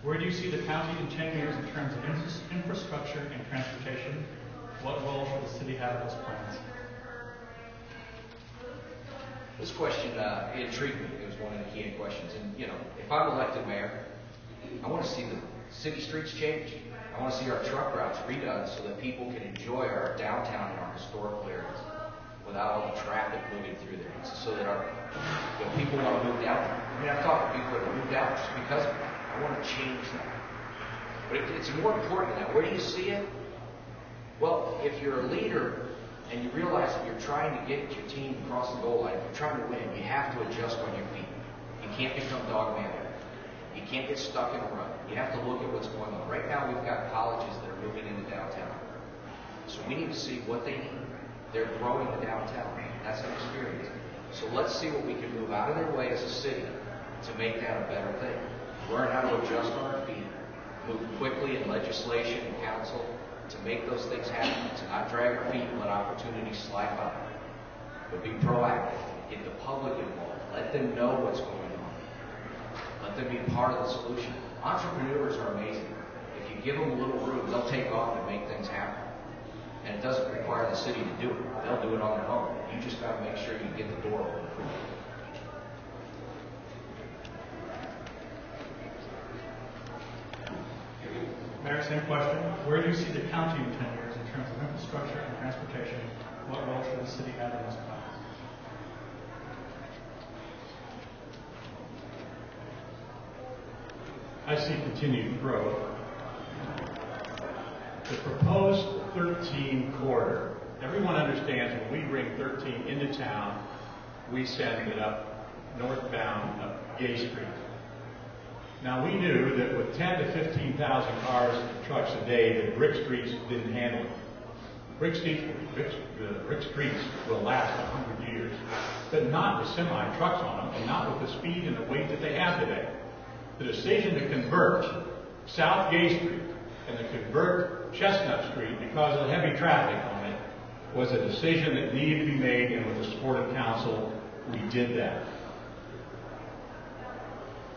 Where do you see the county in 10 years in terms of infrastructure and transportation? What role should the city have in those plans? This question intrigued me. It was one of the key questions. And, you know, if I'm elected mayor, I want to see the city streets change. I want to see our truck routes redone so that people can enjoy our downtown and our historical areas without all the traffic moving through there. So that our people want to move down there. I mean, I've talked to people that have moved out just because of it. I want to change that. But it's more important than that. Where do you see it? Well, if you're a leader and you realize that you're trying to get your team across the goal line, you're trying to win, you have to adjust on your feet. You can't become dogmatic. You can't get stuck in a rut. You have to look at what's going on. Right now, we've got colleges that are moving into downtown. So we need to see what they need. They're growing the downtown. That's an experience. So let's see what we can move out of their way as a city to make that a better thing. Learn how to adjust on our feet, move quickly in legislation and council to make those things happen, to not drag our feet and let opportunities slide by. But be proactive. Get the public involved. Let them know what's going on. Let them be part of the solution. Entrepreneurs are amazing. If you give them a little room, they'll take off and make things happen. And it doesn't require the city to do it. They'll do it on their own. You just got to make sure you get the door open for them. Mayor, same question. Where do you see the county in 10 years in terms of infrastructure and transportation? What role should the city have in those plans? I see continued growth. The proposed 13 corridor, everyone understands when we bring 13 into town, we send it up northbound up Gay Street. Now we knew that with 10 to 15,000 cars and trucks a day, that brick streets didn't handle it. Brick streets will last 100 years, but not with semi-trucks on them, and not with the speed and the weight that they have today. The decision to convert South Gay Street and to convert Chestnut Street because of the heavy traffic on it was a decision that needed to be made, and with the support of council, we did that.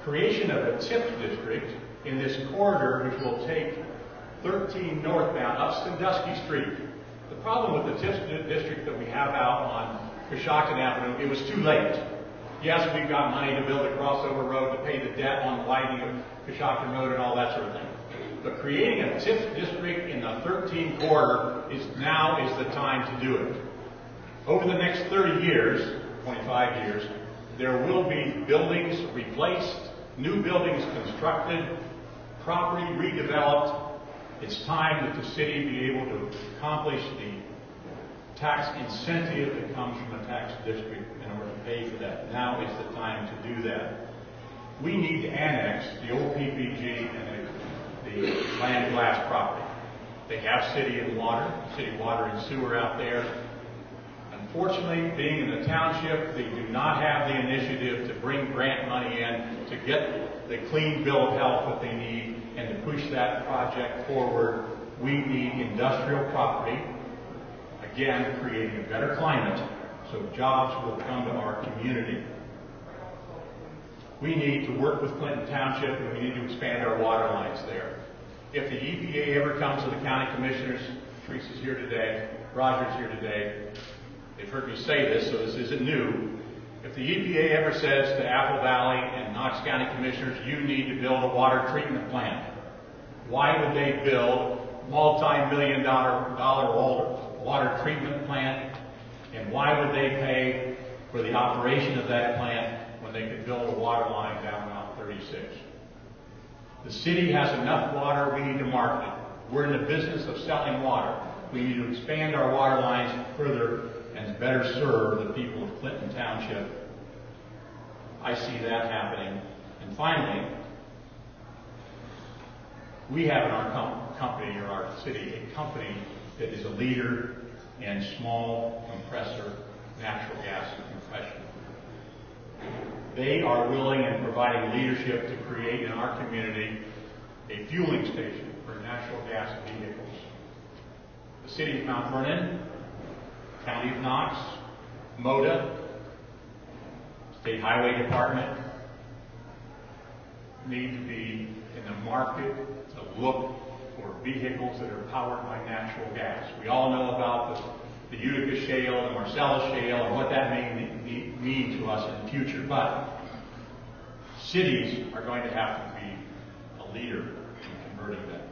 Creation of a TIP district in this corridor, which will take 13 northbound up Sandusky Street. The problem with the TIP district that we have out on Coshocton Avenue, it was too late. Yes, we've got money to build a crossover road to pay the debt on the widening of Coshocton Road and all that sort of thing. But creating a TIP district in the 13 corridor is the time to do it. Over the next 30 years, 25 years, there will be buildings replaced, new buildings constructed, property redeveloped. It's time that the city be able to accomplish the tax incentive that comes from a tax district in order to pay for that. Now is the time to do that. We need to annex the old PPG and the land glass property. They have city water and sewer out there. Unfortunately, being in the township, they do not have the initiative to bring grant money in to get the clean bill of health that they need and to push that project forward. We need industrial property, again, creating a better climate so jobs will come to our community. We need to work with Clinton Township, and we need to expand our water lines there. If the EPA ever comes to the county commissioners, Teresa's here today, Roger's here today, they've heard me say this, so this isn't new. If the EPA ever says to Apple Valley and Knox County commissioners, you need to build a water treatment plant, why would they build multi-million-dollar water treatment plant, and why would they pay for the operation of that plant when they could build a water line down Route 36? The city has enough water, we need to market it. We're in the business of selling water. We need to expand our water lines further and better serve the people of Clinton Township. I see that happening. And finally, we have in our company, or our city, a company that is a leader in small compressor natural gas compression. They are willing and providing leadership to create in our community a fueling station for natural gas vehicles. The city of Mount Vernon, County of Knox, MODA, State Highway Department, need to be in the market to look for vehicles that are powered by natural gas. We all know about the Utica shale, the Marcellus shale, and what that may mean to us in the future. But cities are going to have to be a leader in converting that.